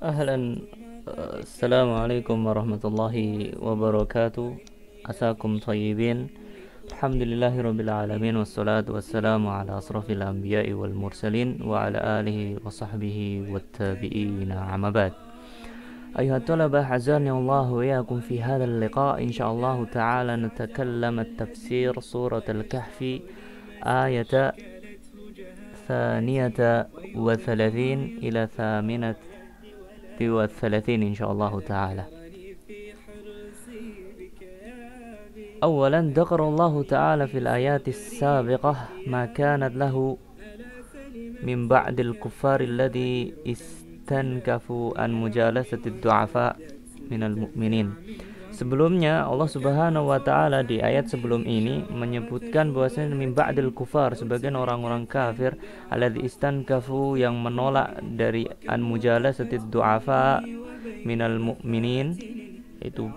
أهلا. السلام عليكم ورحمة الله وبركاته. عساكم طيبين. الحمد لله رب العالمين، والصلاة والسلام على أشرف الأنبياء والمرسلين وعلى آله وصحبه والتابعين، أما بعد. أيها الطلبة، حزاني الله وإياكم في هذا اللقاء. إن شاء الله تعالى نتكلم التفسير سورة الكهف آية 32 إلى 38 إن شاء الله تعالى. أولا ذكر الله تعالى في الآيات السابقة ما كانت له من بعد الكفار الذي استنكفوا عن مجالسة الضعفاء من المؤمنين. Sebelumnya Allah Subhanahu wa taala di ayat sebelum ini menyebutkan bahwasanya min ba'dil kufar, sebagian orang-orang kafir, alladzi istankafu, yang menolak dari an mujalasatid du'afa minal mu'minin, itu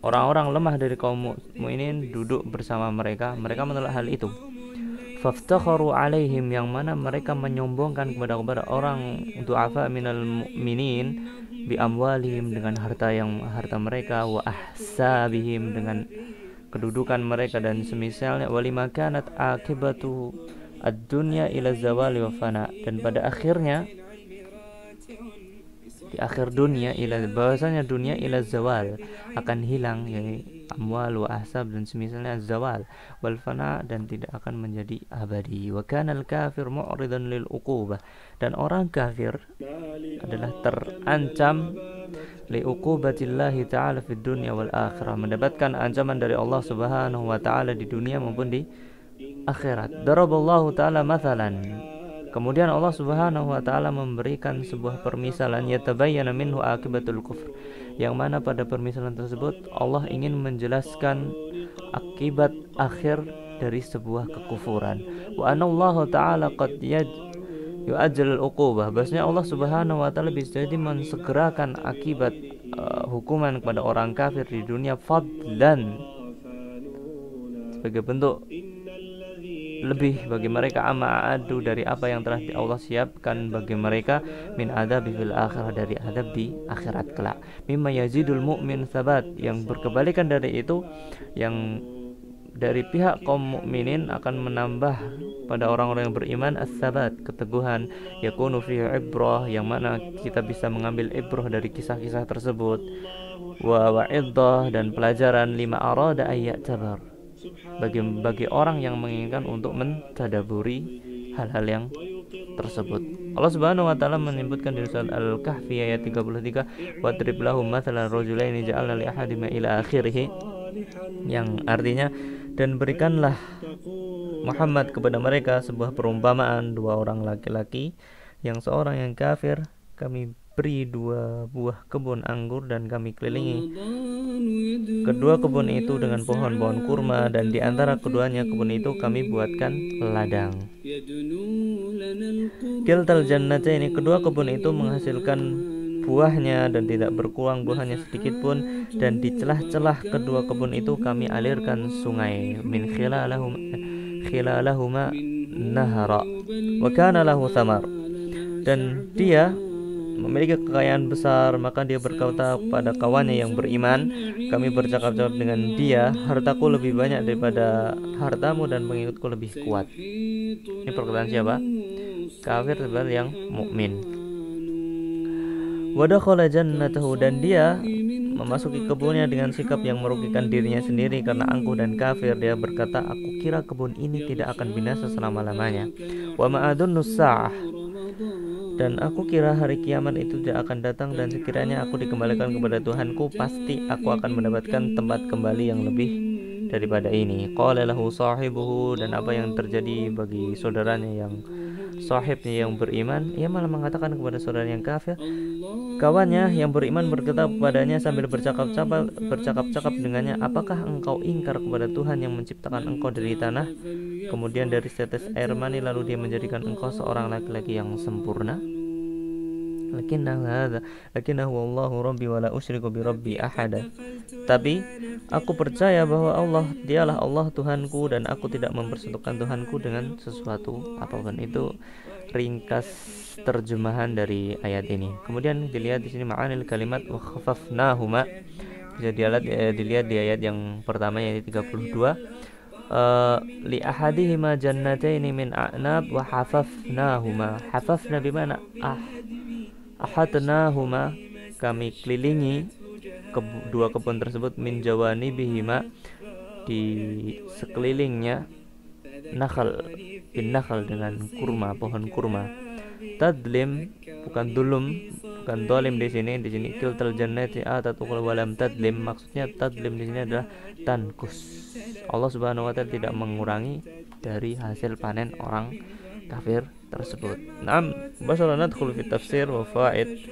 orang-orang lemah dari kaum mukminin duduk bersama mereka menolak hal itu. Faftakharu alaihim, yang mana mereka menyombongkan kepada orang du'afa minal mu'minin bi amwalihim, dengan harta mereka, wa ahsabihim, dengan kedudukan mereka dan semisalnya, walima kanat akibatu ad-dunya ila zawali wa fana, dan pada akhirnya di akhir dunia, bahwasanya dunia ila zawal, akan hilang, yaitu amwal wa ahsab dan semisalnya zawal, wal fana, dan tidak akan menjadi abadi. Wa kana al-kafir mu'ridan lil uqubah, dan orang kafir adalah terancam li uqubatillahi ta'ala fid dunya wal akhirah, mendapatkan ancaman dari Allah Subhanahu wa taala di dunia maupun di akhirat. Daraballahu ta'ala mathalan, kemudian Allah Subhanahu wa taala memberikan sebuah permisalan, yatabayyana minhu akibatul kufr, yang mana pada permisalan tersebut Allah ingin menjelaskan akibat akhir dari sebuah kekufuran. Wa anallahu ta'ala qad yu'ajjal al-uqubah, bahwasanya Allah Subhanahu wa taala bisa jadi mensegerakan akibat hukuman kepada orang kafir di dunia, fadlan, sebagai bentuk lebih bagi mereka, amma adu, dari apa yang telah Allah siapkan bagi mereka, min adab fil akhirah, dari adab di akhirat kelak, mimma yazidul mu'min sabat, yang berkebalikan dari itu, yang dari pihak kaum mukminin akan menambah pada orang-orang yang beriman as-sabat, keteguhan, yakunu fi ibrah, yang mana kita bisa mengambil ibrah dari kisah-kisah tersebut, wa wa'iddah, dan pelajaran, lima arada ayat tabar, bagi orang yang menginginkan untuk mentadaburi hal-hal yang tersebut. Allah Subhanahu wa taala menyebutkan di surat Al-Kahfi ayat 33, wadrib lahum mathalan rajulaini ja'alna li ahadihima ila akhirih, yang artinya, dan berikanlah Muhammad kepada mereka sebuah perumpamaan dua orang laki-laki, yang seorang yang kafir kami beri dua buah kebun anggur dan kami kelilingi kedua kebun itu dengan pohon-pohon kurma, dan di antara keduanya kebun itu kami buatkan ladang. Kiltal jannataini, kedua kebun itu menghasilkan buahnya dan tidak berkurang buahnya sedikit pun, dan di celah-celah kedua kebun itu kami alirkan sungai, min khilalahuma nahara wa kana lahu thamar, dan dia memiliki kekayaan besar. Maka dia berkata pada kawannya yang beriman, kami bercakap-cakap dengan dia, hartaku lebih banyak daripada hartamu dan pengikutku lebih kuat. Ini perkataan siapa? Kafir sebagai yang mukmin. Wa dakhala jannatahu, dan dia memasuki kebunnya dengan sikap yang merugikan dirinya sendiri karena angkuh dan kafir. Dia berkata, aku kira kebun ini tidak akan binasa selama-lamanya. Wa ma'adunnu sa'ah, dan aku kira hari kiamat itu tidak akan datang, dan sekiranya aku dikembalikan kepada Tuhanku, pasti aku akan mendapatkan tempat kembali yang lebih daripada ini. Qala lahu sahibuhu, dan apa yang terjadi bagi saudaranya yang sahibnya yang beriman, ia malah mengatakan kepada saudara yang kafir, kawannya yang beriman berkata kepadanya sambil bercakap-cakap dengannya, apakah engkau ingkar kepada Tuhan yang menciptakan engkau dari tanah, kemudian dari setetes air mani, lalu dia menjadikan engkau seorang laki-laki yang sempurna? lakinnahu wallahu rabbi wa la usyriku bi rabbi ahada. Tapi aku percaya bahwa Allah dialah Allah Tuhanku dan aku tidak mempersekutukan Tuhanku dengan sesuatu apapun. Itu ringkas terjemahan dari ayat ini. Kemudian dilihat di sini ma'anil kalimat wa khafafnahuma. Bisa dilihat di ayat yang pertama yaitu 32. Li ahadihima jannataini min a'nab wa hafafnahuma. Hafafna bimana ahadnahuma, kami kelilingi dua kebun tersebut min jawanibihima, di sekelilingnya, nakhal bin nakhal, dengan kurma, pohon kurma. Tadlim bukan dulum, bukan dolim di sini kiltal jannati atat ukul walam tadlim. Maksudnya tadlim di sini adalah tankus. Allah Subhanahu wa taala tidak mengurangi dari hasil panen orang kafir tersebut. Naam, basyara nadkhul fi tafsir wa faid.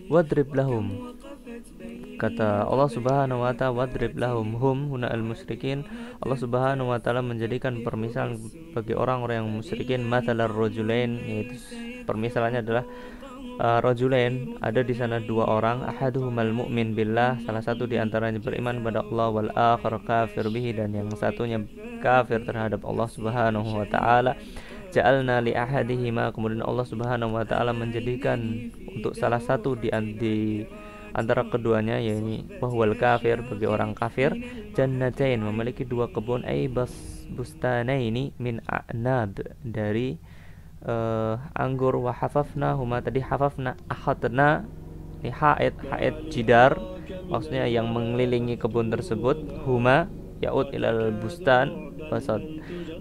Wadrib lahum, kata Allah Subhanahu wa taala, wadrib lahum hum huna al-musyrikin. Allah Subhanahu wa taala menjadikan permisalan bagi orang-orang yang musyrikin, mathalar rajulain, yaitu permisalannya adalah rajulain, ada di sana dua orang, ahaduhumal mu'min billah, salah satu di antaranya beriman kepada Allah, wal akhar kafir bihi, dan yang satunya kafir terhadap Allah Subhanahu wa taala. Ja'alna li ahadihima, kemudian Allah Subhanahu wa taala menjadikan untuk salah satu di antara keduanya, yakni wahwal kafir, bagi orang kafir, jannatain, memiliki dua kebun, ay bustanaini min a'nab, dari anggur, wa hafafna huma, tadi hafafna, ahadna ini haid jidar, maksudnya yang mengelilingi kebun tersebut, huma yaud ilal bustan, wasad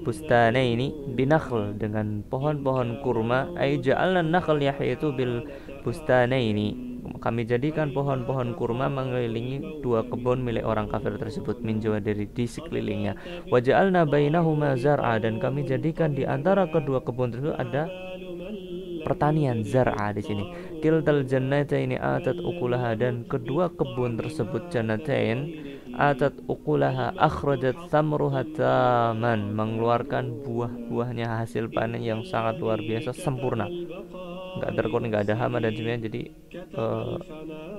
bustana ini binakhl, dengan pohon-pohon kurma, ay ja'alna nakhl yahitu bil bustana ini, kami jadikan pohon-pohon kurma mengelilingi dua kebun milik orang kafir tersebut, min jawa, dari di sekelilingnya. Wa ja'alna bainahuma zar'a, dan kami jadikan di antara kedua kebun tersebut ada pertanian, zar'a di sini. Kiltal jannataini atat ukulaha, dan kedua kebun tersebut, jannatain, atat ukulaha, akhrajat samruha taman, mengeluarkan buah-buahnya, hasil panen yang sangat luar biasa, sempurna, nggak terkurang, nggak ada hama dan sebagainya, jadi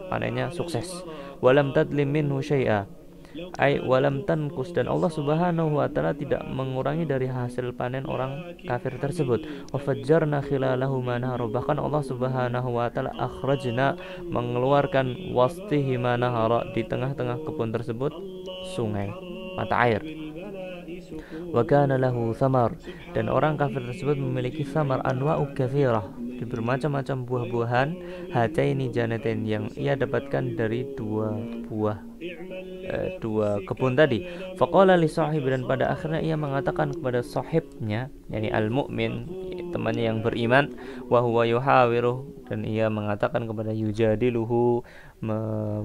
panennya sukses. Walam tadlim minhu syai'a, ay walam tankus, dan Allah Subhanahu wa taala tidak mengurangi dari hasil panen orang kafir tersebut. Wa fajjarna khilalahuma nahar, bahkan Allah Subhanahu wa taala akhrajna, mengeluarkan wastihima nahara, di tengah-tengah kebun tersebut sungai, mata air. Wa kana lahu thamar, dan orang kafir tersebut memiliki thamar, anwa'u katsirah, bermacam-macam buah-buahan, hataini jannatain, yang ia dapatkan dari dua kebun tadi. Faqala li sahib, dan pada akhirnya ia mengatakan kepada sahibnya, yakni al-mu'min, temannya yang beriman, wa huwa yuhawiruh, dan ia mengatakan kepada yujadiluhu,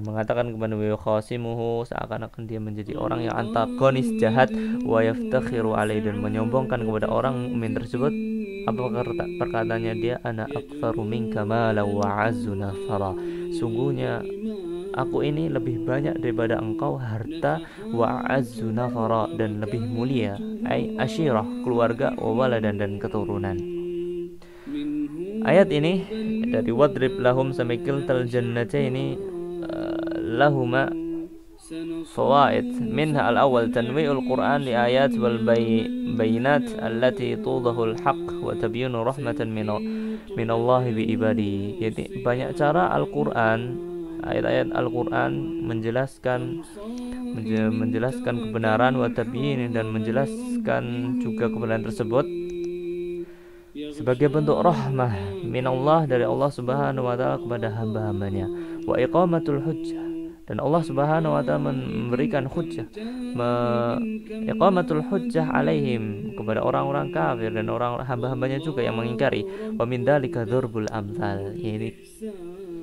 mengatakan kepada yukhasimuhu, seakan-akan dia menjadi orang yang antagonis, jahat, wa yaftakhiru alaihi, dan menyombongkan kepada orang mukmin tersebut. Apa perkataannya dia? Ana aktsaru minka malan wa azzu nafara, sungguhnya aku ini lebih banyak daripada engkau harta, wa azzu nafara, dan lebih mulia, ay ashirah, keluarga, wa waladan, dan keturunan. Ayat ini dari wadrib lahum sampai kiltal jannataini lahuma fawaid, minha al-awwal tanwi'ul Qur'an li ayat wal bayinat allati tudahul haqq wa tabyinu rahmatan min Allah bi ibadihi. Jadi banyak cara Al-Qur'an, ayat-ayat Al-Qur'an menjelaskan kebenaran, wa tabyin, dan menjelaskan juga kebenaran tersebut sebagai bentuk rahmah minallah, dari Allah Subhanahu wa taala kepada hamba-hambanya, wa iqamatul hujjah, dan Allah Subhanahu wa taala memberikan hujjah, iqamatul hujjah alaihim, kepada orang-orang kafir dan orang hamba-hambanya juga yang mengingkari. Wa min dzalika dzarbul amsal, ini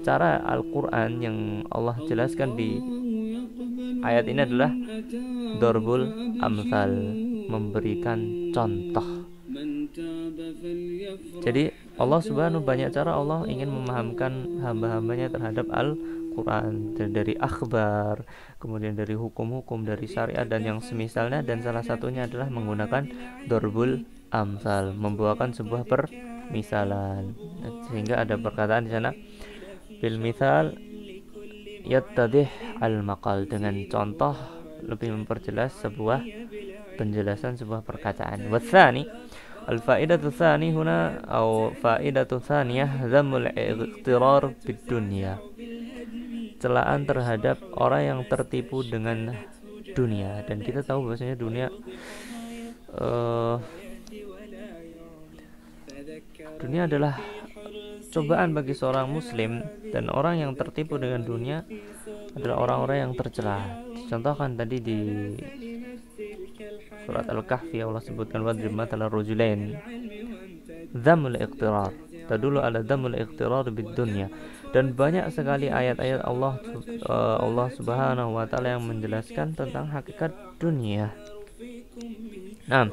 cara Al-Qur'an yang Allah jelaskan di ayat ini adalah dzarbul amsal, memberikan contoh. Jadi Allah Subhanahu banyak cara Allah ingin memahamkan hamba-hambanya terhadap Al-Quran, dari akhbar, kemudian dari hukum-hukum, dari syariat dan yang semisalnya, dan salah satunya adalah menggunakan dorbul amsal, membawakan sebuah permisalan. Sehingga ada perkataan di sana, bil misal yattadih al maqal, dengan contoh lebih memperjelas sebuah penjelasan sebuah perkataan. Watsani al faidatu tsani huna atau faidatu tsaniyah dhammul iqtirar bid dunya, celaan terhadap orang yang tertipu dengan dunia. Dan kita tahu bahwasanya uh, dunia adalah cobaan bagi seorang muslim, dan orang yang tertipu dengan dunia adalah orang-orang yang tercela. Contohkan tadi di surat Al-Kahfi Allah sebutkan wadrib mathalan rajulain dzamul iqtirar tadullu ala dzamul iqtirar bid dunya. Dan banyak sekali ayat-ayat Allah Subhanahu wa taala yang menjelaskan tentang hakikat dunia. Nah,